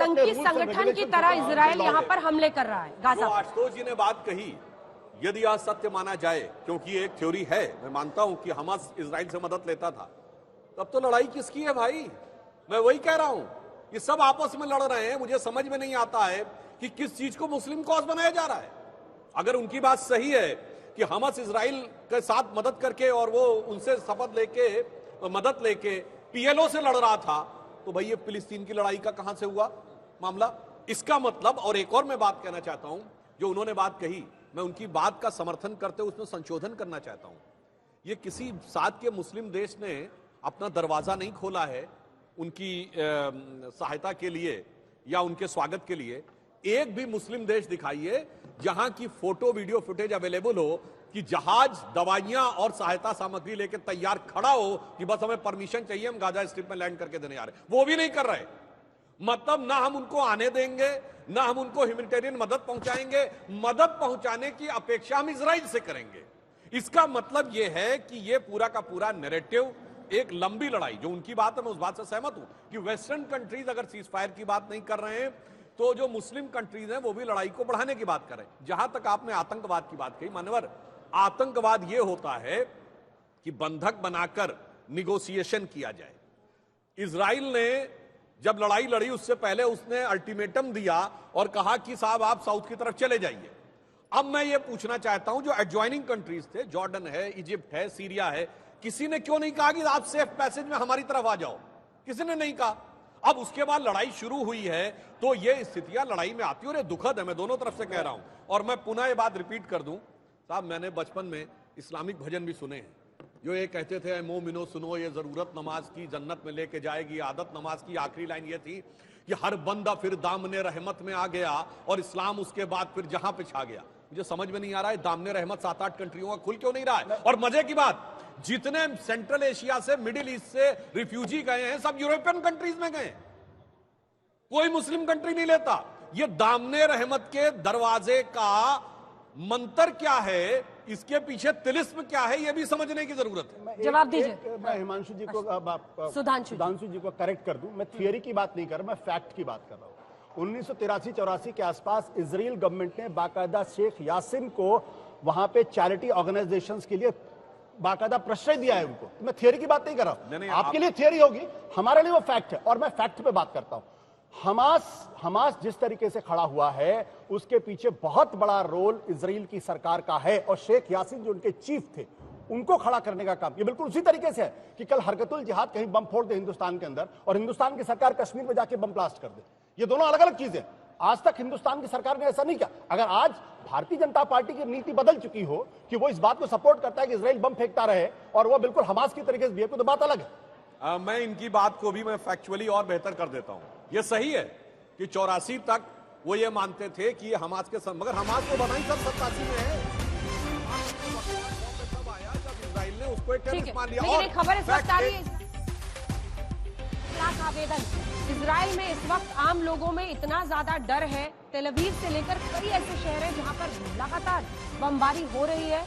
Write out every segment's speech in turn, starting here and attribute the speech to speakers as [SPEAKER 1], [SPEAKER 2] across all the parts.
[SPEAKER 1] आतंकी संगठन की तरह इजराइल यहाँ पर हमले कर रहा है गाजा।
[SPEAKER 2] आशुतोष जी ने बात कही, यदि आज सत्य माना जाए, क्योंकि एक थ्योरी है, मैं मानता हूं कि हमास इजराइल से मदद लेता था, तब तो लड़ाई किसकी है भाई? मैं वही कह रहा हूं, ये सब आपस में लड़ रहे हैं। मुझे समझ में नहीं आता है कि किस चीज को मुस्लिम कॉज बनाया जा रहा है। अगर उनकी बात सही है कि हमास इजराइल के साथ मदद करके और वो उनसे शपथ लेके मदद लेके पीएलओ से लड़ रहा था, तो भाई ये फिलिस्तीन की लड़ाई का कहां से हुआ मामला? इसका मतलब, और एक और मैं बात कहना चाहता हूं, जो उन्होंने बात कही, मैं उनकी बात का समर्थन करते हुए उसमें संशोधन करना चाहता हूं। ये किसी साथ के मुस्लिम देश ने अपना दरवाजा नहीं खोला है उनकी सहायता के लिए या उनके स्वागत के लिए। एक भी मुस्लिम देश दिखाइए जहां की फोटो वीडियो फुटेज अवेलेबल हो कि जहाज दवाइयां और सहायता सामग्री लेकर तैयार खड़ा हो कि बस हमें परमिशन चाहिए, हम गाजा स्ट्रिप में लैंड करके देने आ रहे। वो भी नहीं कर रहे। मतलब ना हम उनको आने देंगे, ना हम उनको ह्यूमैनिटेरियन मदद पहुंचाएंगे। मदद पहुंचाने की अपेक्षा हम इजराइल से करेंगे। इसका मतलब यह है कि यह पूरा का पूरा नैरेटिव एक लंबी लड़ाई, जो उनकी बात है मैं उस बात से सहमत हूं कि वेस्टर्न कंट्रीज अगर सीज फायर की बात नहीं कर रहे हैं तो जो मुस्लिम कंट्रीज हैं वो भी लड़ाई को बढ़ाने की बात कर रहे हैं। जहां तक आपने आतंकवाद की बात कही, मानवर, आतंकवाद यह होता है कि बंधक बनाकर निगोशिएशन किया जाए। इजराइल ने जब लड़ाई लड़ी उससे पहले उसने अल्टीमेटम दिया और कहा कि साहब आप साउथ की तरफ चले जाइए। अब मैं ये पूछना चाहता हूं, जो एडजॉइनिंग कंट्रीज थे, जॉर्डन है, इजिप्ट है, सीरिया है, किसी ने क्यों नहीं कहा कि आप सेफ पैसेज में हमारी तरफ आ जाओ? किसी ने नहीं कहा। अब उसके बाद लड़ाई शुरू हुई है तो ये स्थितियां लड़ाई में आती है और ये दुखद है, मैं दोनों तरफ से कह रहा हूं। और मैं पुनः ये बात रिपीट कर दूं, साहब मैंने बचपन में इस्लामिक भजन भी सुने हैं जो ये कहते थे, मोमिनो सुनो ये जरूरत नमाज की जन्नत में लेके जाएगी आदत नमाज की। आखिरी लाइन ये थी कि हर बंदा फिर दामने रहमत में आ गया और इस्लाम उसके बाद फिर जहां पे छा गया। मुझे समझ में नहीं आ रहा है दामने रहमत 7-8 कंट्रियों का खुल क्यों नहीं रहा है? और मजे की बात, जितने सेंट्रल एशिया से, मिडिल ईस्ट से रिफ्यूजी गए हैं सब यूरोपियन कंट्रीज में गए, कोई मुस्लिम कंट्री नहीं लेता। ये दामने रहमत के दरवाजे का मंत्र क्या है, इसके पीछे तिलिस्म क्या है, यह भी समझने की जरूरत है।
[SPEAKER 1] जवाब दीजिए।
[SPEAKER 3] मैं हिमांशु जी को,
[SPEAKER 1] सुधांशु
[SPEAKER 3] जी को करेक्ट कर दूं। मैं थियरी की बात नहीं कर रहा, मैं फैक्ट की बात कर रहा हूं। 1983-84 के आसपास इजराइल गवर्नमेंट ने बाकायदा शेख यासिन को वहां पे चैरिटी ऑर्गेनाइजेशंस के लिए बाकायदा प्रश्रय दिया है उनको। तो मैं थियरी की बात नहीं कर रहा हूं, आपके लिए थियरी होगी, हमारे लिए वो फैक्ट है और मैं फैक्ट पे बात करता हूं। हमास जिस तरीके से खड़ा हुआ है उसके पीछे बहुत बड़ा रोल इजराइल की सरकार का है और शेख यासिन जो उनके चीफ थे उनको खड़ा करने का काम ये बिल्कुल उसी तरीके से है कि कल हरकतुल जिहाद कहीं बम फोड़ दे हिंदुस्तान के अंदर और हिंदुस्तान की सरकार कश्मीर में जाके बम ब्लास्ट कर दे। ये दोनों अलग अलग चीजें। आज तक हिंदुस्तान की सरकार ने ऐसा नहीं किया। अगर आज भारतीय जनता पार्टी की नीति बदल चुकी हो कि वो इस बात को सपोर्ट करता है कि इजराइल बम फेंकता रहे और वो बिल्कुल हमास की तरीके से बिहेव करे तो बात अलग है।
[SPEAKER 2] मैं इनकी बात को भी मैं फैक्चुअली और बेहतर कर देता हूं। यह सही है कि 84 तक वो ये मानते थे कि हमास के मगर हमास को बना ही सब 87 में है। तब आया जब इजराइल ने उसको एक टेररिस्ट मान लिया।
[SPEAKER 1] लेकिन एक खबर इस वक्त आ रही है, लाख आवेदन इजराइल में इस वक्त आम लोगों में इतना ज्यादा डर है। तेल अवीव से लेकर कई ऐसे शहर हैं जहां पर लगातार बमबारी हो रही है।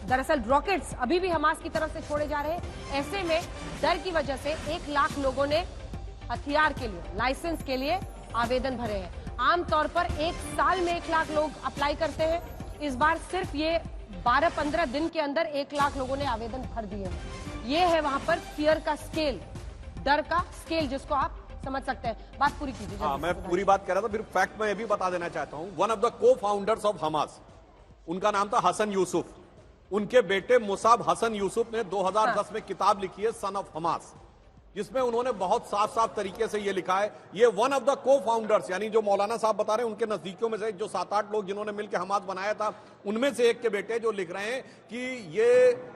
[SPEAKER 1] दरअसल रॉकेट्स अभी भी हमास की तरफ से छोड़े जा रहे हैं। ऐसे में डर की वजह से 1 लाख लोगों ने हथियार के लिए, लाइसेंस के लिए आवेदन भरे हैं। आमतौर पर 1 साल में 1 लाख लोग अप्लाई करते हैं। इस बार सिर्फ ये 12-15 दिन के अंदर 1 लाख लोगों ने आवेदन भर दिए हैं। ये है वहां पर फियर का स्केल, डर का स्केल, जिसको आप समझ सकते हैं। बात पूरी कीजिए।
[SPEAKER 2] हाँ, मैं पूरी बात कह रहा था, फिर फैक्ट मैं ये भी बता देना चाहता हूं। वन ऑफ द को फाउंडर्स ऑफ हमास, उनका नाम था हसन यूसुफ। उनके बेटे मुसाब हसन यूसुफ ने 2010 में किताब लिखी है सन ऑफ हमास, जिसमें उन्होंने बहुत साफ साफ तरीके से ये लिखा है। ये वन ऑफ द को फाउंडर्स, यानी जो मौलाना साहब बता रहे हैं उनके नजदीकियों में से जो 7-8 लोग जिन्होंने मिलकर हमास बनाया था, उनमें से एक के बेटे जो लिख रहे हैं कि ये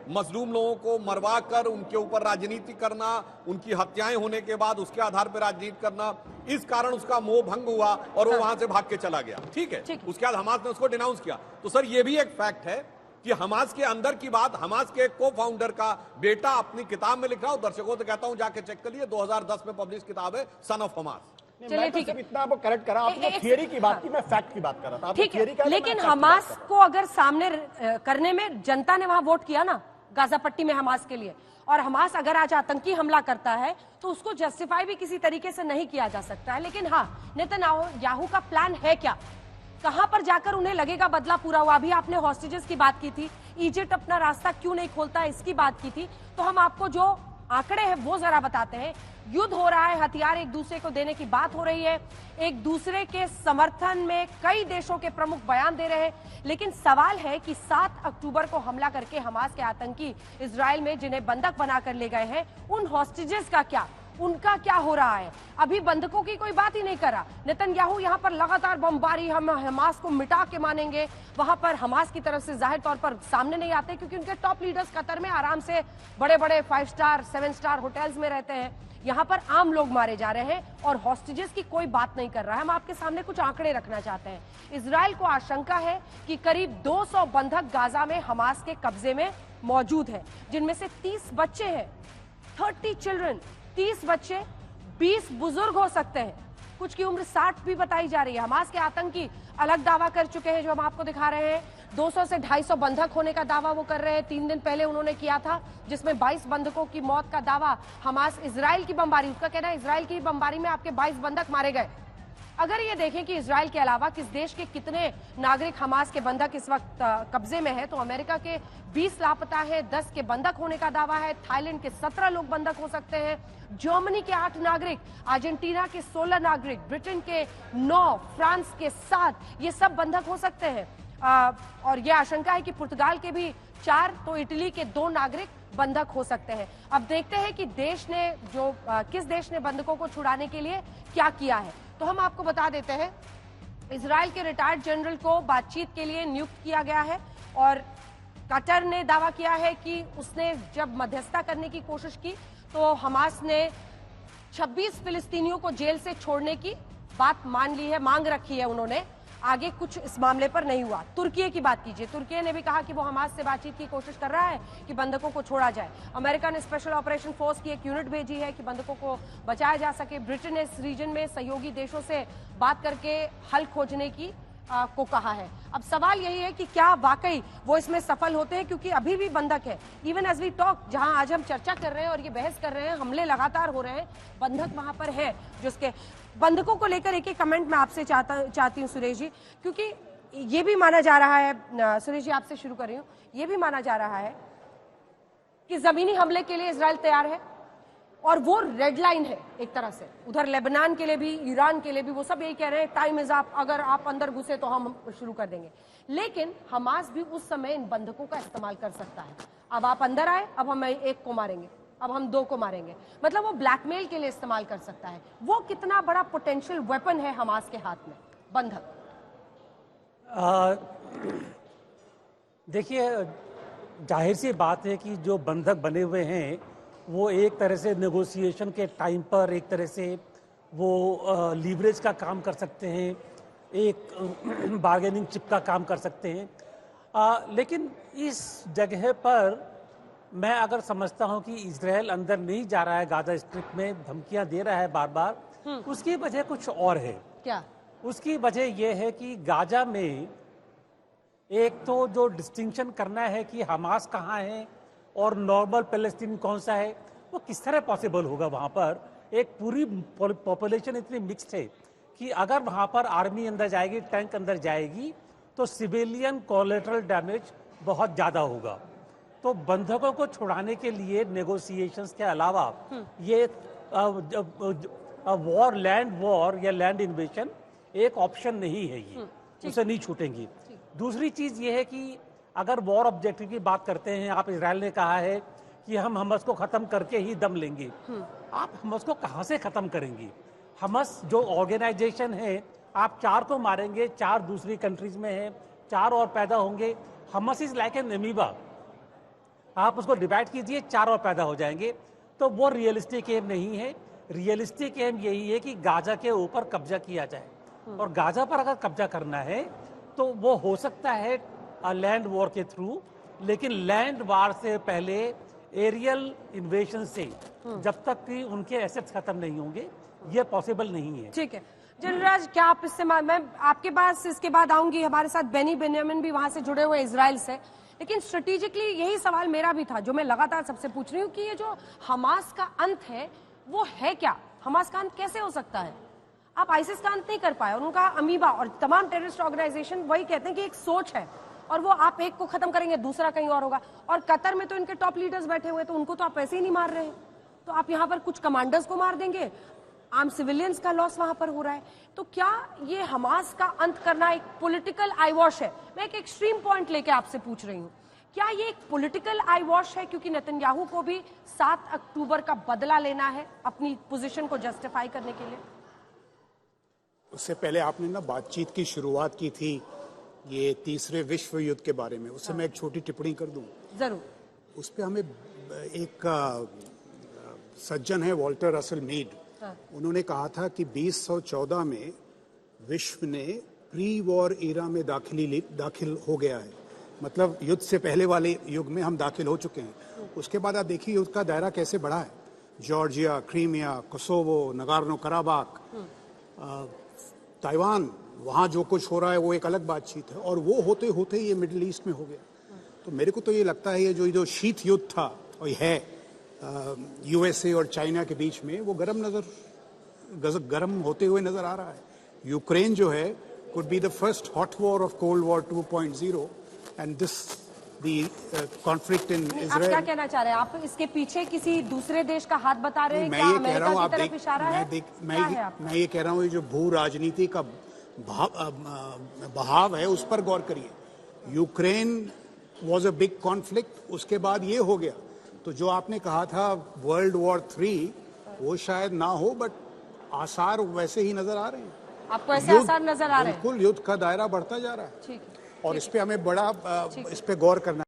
[SPEAKER 2] मजलूम लोगों को मरवा कर उनके ऊपर राजनीति करना, उनकी हत्याएं होने के बाद उसके आधार पर राजनीति करना, इस कारण उसका मोह भंग हुआ और वो वहां से भाग के चला गया। ठीक है, उसके बाद हमास ने उसको डिनाउंस किया। तो सर ये भी एक फैक्ट है कि हमास के अंदर की बात, हमास के को फाउंडर का बेटा अपनी किताब में लिख रहा हूं। दर्शकों से कहता हूं जाके चेक कर लिए, 2010 में पब्लिश किताब है सन ऑफ हमास।
[SPEAKER 1] चलिए ठीक है,
[SPEAKER 3] इतना आपको करेक्ट करा, आपने थियरी की बात की, मैं फैक्ट की बात कर रहा था।
[SPEAKER 1] ठीक है, लेकिन हमास को अगर सामने करने में जनता ने वहां वोट किया ना, गाजा पट्टी में हमास के लिए। और हमास अगर आज आतंकी हमला करता है तो उसको जस्टिफाई भी किसी तरीके से नहीं किया जा सकता है। लेकिन हाँ, नेतन्याहू का प्लान है क्या, कहां पर जाकर उन्हें लगेगा बदला पूरा हुआ। अभी आपने हॉस्टेजेस की बात की थी, इजिप्ट अपना रास्ता क्यों नहीं खोलता इसकी बात की थी। तो हम आपको जो आंकड़े हैं वो जरा बताते हैं। युद्ध हो रहा है, हथियार एक दूसरे को देने की बात हो रही है, एक दूसरे के समर्थन में कई देशों के प्रमुख बयान दे रहे हैं। लेकिन सवाल है कि 7 अक्टूबर को हमला करके हमास के आतंकी इजराइल में जिन्हें बंधक बनाकर ले गए हैं, उन हॉस्टेजेस का क्या, उनका क्या हो रहा है। अभी बंधकों की कोई बात ही नहीं करा नेतन्याहू। यहां पर लगातार बमबारी, हम हमास को मिटा के मानेंगे। वहां पर हमास की तरफ से जाहिर तौर पर सामने नहीं आते क्योंकि उनके टॉप लीडर्स कतर में आराम से बड़े बड़े 5 स्टार 7 स्टार होटल्स में रहते हैं। यहां पर आम लोग मारे जा रहे हैं और हॉस्टेजेस की कोई बात नहीं कर रहा है। हम आपके सामने कुछ आंकड़े रखना चाहते हैं। इजराइल को आशंका है कि करीब 200 बंधक गाजा में हमास के कब्जे में मौजूद है, जिनमें से 30 बच्चे हैं, 30 चिल्ड्रन, 30 बच्चे, 20 बुजुर्ग हो सकते हैं, कुछ की उम्र 60 भी बताई जा रही है। हमास के आतंकी अलग दावा कर चुके हैं जो हम आपको दिखा रहे हैं। 200 से 250 बंधक होने का दावा वो कर रहे हैं। 3 दिन पहले उन्होंने किया था जिसमें 22 बंधकों की मौत का दावा हमास इजराइल की बमबारी, उसका कहना है इजराइल की बमबारी में आपके 22 बंधक मारे गए। अगर ये देखें कि इजराइल के अलावा किस देश के कितने नागरिक हमास के बंधक इस वक्त कब्जे में है, तो अमेरिका के 20 लापता है, 10 के बंधक होने का दावा है, थाईलैंड के 17 लोग बंधक हो सकते हैं, जर्मनी के 8 नागरिक, अर्जेंटीना के 16 नागरिक, ब्रिटेन के 9, फ्रांस के 7, ये सब बंधक हो सकते हैं। और यह आशंका है कि पुर्तगाल के भी 4, तो इटली के 2 नागरिक बंधक हो सकते हैं। अब देखते हैं कि देश ने किस देश ने बंधकों को छुड़ाने के लिए क्या किया है। तो हम आपको बता देते हैं, इजराइल के रिटायर्ड जनरल को बातचीत के लिए नियुक्त किया गया है और कतर ने दावा किया है कि उसने जब मध्यस्थता करने की कोशिश की तो हमास ने 26 फिलिस्तीनियों को जेल से छोड़ने की बात मान ली है, मांग रखी है उन्होंने। आगे कुछ इस मामले पर नहीं हुआ। तुर्की की बात कीजिए, तुर्की ने भी कहा कि वो हमास से बातचीत की कोशिश कर रहा है कि बंधकों को छोड़ा जाए। अमेरिका ने स्पेशल ऑपरेशन फोर्स की एक यूनिट भेजी है कि बंधकों को बचाया जा सके। ब्रिटेन ने इस रीजन में सहयोगी देशों से बात करके हल खोजने की को कहा है। अब सवाल यही है कि क्या वाकई वो इसमें सफल होते हैं, क्योंकि अभी भी बंधक है। इवन एज वी टॉक, जहां आज हम चर्चा कर रहे हैं और ये बहस कर रहे हैं, हमले लगातार हो रहे हैं, बंधक वहां पर है। जिसके बंधकों को लेकर एक एक कमेंट मैं आपसे चाहती हूँ सुरेश जी, क्योंकि ये भी माना जा रहा है, सुरेश जी आपसे शुरू कर रही हूँ, ये भी माना जा रहा है कि जमीनी हमले के लिए इजराइल तैयार है और वो रेड लाइन है एक तरह से। उधर लेबनान के लिए भी, ईरान के लिए भी, वो सब यही कह रहे हैं टाइम इज अप, अगर आप अंदर घुसे तो हम शुरू कर देंगे। लेकिन हमास भी उस समय इन बंधकों का इस्तेमाल कर सकता है। अब आप अंदर आए, अब हम 1 को मारेंगे, अब हम 2 को मारेंगे, मतलब वो ब्लैकमेल के लिए इस्तेमाल कर सकता है। वो कितना बड़ा पोटेंशियल वेपन है हमास के हाथ में, बंधक।
[SPEAKER 4] देखिए, जाहिर सी बात है कि जो बंधक बने हुए हैं वो एक तरह से नेगोशिएशन के टाइम पर एक तरह से वो लीवरेज का काम कर सकते हैं, एक बार्गेनिंग चिप का काम कर सकते हैं। लेकिन इस जगह पर मैं अगर समझता हूं कि इजराइल अंदर नहीं जा रहा है, गाजा स्ट्रिप में धमकियां दे रहा है बार बार, उसकी वजह कुछ और है।
[SPEAKER 1] क्या?
[SPEAKER 4] उसकी वजह यह है कि गाजा में एक तो जो डिस्टिंक्शन करना है कि हमास कहाँ है और नॉर्मल पैलेस्टीन कौन सा है, वो किस तरह पॉसिबल होगा। वहाँ पर एक पूरी पॉपुलेशन इतनी मिक्स्ड है कि अगर वहाँ पर आर्मी अंदर जाएगी, टैंक अंदर जाएगी, तो सिविलियन कोलेटरल डैमेज बहुत ज़्यादा होगा। तो बंधकों को छुड़ाने के लिए नेगोशिएशंस के अलावा ये वॉर, लैंड वॉर या लैंड इन्वेशन एक ऑप्शन नहीं है, ये उसे नहीं छूटेंगी। दूसरी चीज़ ये है कि अगर वॉर ऑब्जेक्टिव की बात करते हैं, आप, इजराइल ने कहा है कि हम हमास को खत्म करके ही दम लेंगे। आप हमास को कहां से खत्म करेंगे? हमास जो ऑर्गेनाइजेशन है, आप 4 को मारेंगे, 4 दूसरी कंट्रीज में है, 4 और पैदा होंगे। Hamas is like an amoeba, आप उसको डिवाइड कीजिए, 4 और पैदा हो जाएंगे। तो वो रियलिस्टिक एम नहीं है। रियलिस्टिक एम यही है कि गाजा के ऊपर कब्जा किया जाए, और गाजा पर अगर कब्जा करना है तो वो हो सकता है लैंड वॉर के थ्रू, लेकिन लैंड वॉर से पहले एरियल इन्वेशन से, जब तक कि उनके एसेट्स खत्म नहीं होंगे, ये पॉसिबल नहीं है।
[SPEAKER 1] ठीक है जनराज, क्या आप इससे, मैं आपके पास इसके बाद आऊंगी। हमारे साथ बेनी बेन्यामिन भी वहां से जुड़े हुए इजराइल से। लेकिन स्ट्रेटेजिकली यही सवाल मेरा भी था, जो मैं लगातार सबसे पूछ रही हूँ कि ये जो हमास का अंत है वो है क्या? हमास का अंत कैसे हो सकता है? आप आईसिस का अंत नहीं कर पाए, और उनका अमीबा और तमाम टेररिस्ट ऑर्गेनाइजेशन वही कहते हैं कि एक सोच है, और वो आप एक को खत्म करेंगे दूसरा कहीं और होगा। और कतर में तो इनके टॉप लीडर्स बैठे हुए, तो उनको तो आप ऐसे ही नहीं मार रहे, तो आप यहाँ पर कुछ कमांडर्स को मार देंगे, आम सिविलियंस का लॉस वहां पर हो रहा है। तो क्या ये हमास का अंत करना एक पॉलिटिकल आईवॉश है? मैं एक एक्सट्रीम पॉइंट लेके आपसे पूछ रही हूँ, क्या ये एक पॉलिटिकल आईवॉश है क्योंकि नेतन्याहू को भी 7 अक्टूबर का बदला लेना है अपनी पोजीशन को जस्टिफाई करने के लिए?
[SPEAKER 5] उससे पहले आपने ना बातचीत की शुरुआत की थी ये तीसरे विश्व युद्ध के बारे में, उससे मैं एक छोटी टिप्पणी कर दूं।
[SPEAKER 1] जरूर।
[SPEAKER 5] उस पे हमें एक सज्जन है वॉल्टर रसल मीड, उन्होंने कहा था कि 2014 में विश्व ने प्री वॉर एरा में दाखिल हो गया है, मतलब युद्ध से पहले वाले युग में हम दाखिल हो चुके हैं। उसके बाद आप देखिए युद्ध का दायरा कैसे बढ़ा है। Georgia, Crimea, Kosovo, Nagorno Karabakh, Taiwan, वहाँ जो कुछ हो रहा है वो एक अलग बातचीत है, और वो होते होते ये मिडिल ईस्ट में हो गया। तो मेरे को तो ये लगता है ये जो शीत युद्ध था और है यूएसए और चाइना के बीच में, वो गर्म होते हुए नजर आ रहा है। यूक्रेन जो है could be the first hot war of cold war 2.0 and this the conflict in
[SPEAKER 1] आप
[SPEAKER 5] इजराइल।
[SPEAKER 1] क्या कहना चाह रहे हैं? आप इसके पीछे किसी दूसरे देश का हाथ बता रहे हैं?
[SPEAKER 5] मैं
[SPEAKER 1] क्या
[SPEAKER 5] ये कह रहा हूँ,
[SPEAKER 1] अमेरिका
[SPEAKER 5] आप
[SPEAKER 1] की तरफ
[SPEAKER 5] देख,
[SPEAKER 1] इशारा है?
[SPEAKER 5] मैं ये कह रहा हूँ, ये जो भू राजनीति का बहाव है उस पर गौर करिए। Ukraine was a big conflict, उसके बाद ये हो गया। तो जो आपने कहा था वर्ल्ड वॉर 3 वो शायद ना हो, बट आसार वैसे ही नजर आ रहे हैं।
[SPEAKER 1] आपको ऐसे आसार नजर आ रहे हैं?
[SPEAKER 5] बिल्कुल, युद्ध का दायरा बढ़ता जा रहा है,
[SPEAKER 1] ठीक है,
[SPEAKER 5] और इस पे हमें बड़ा इस पे गौर करना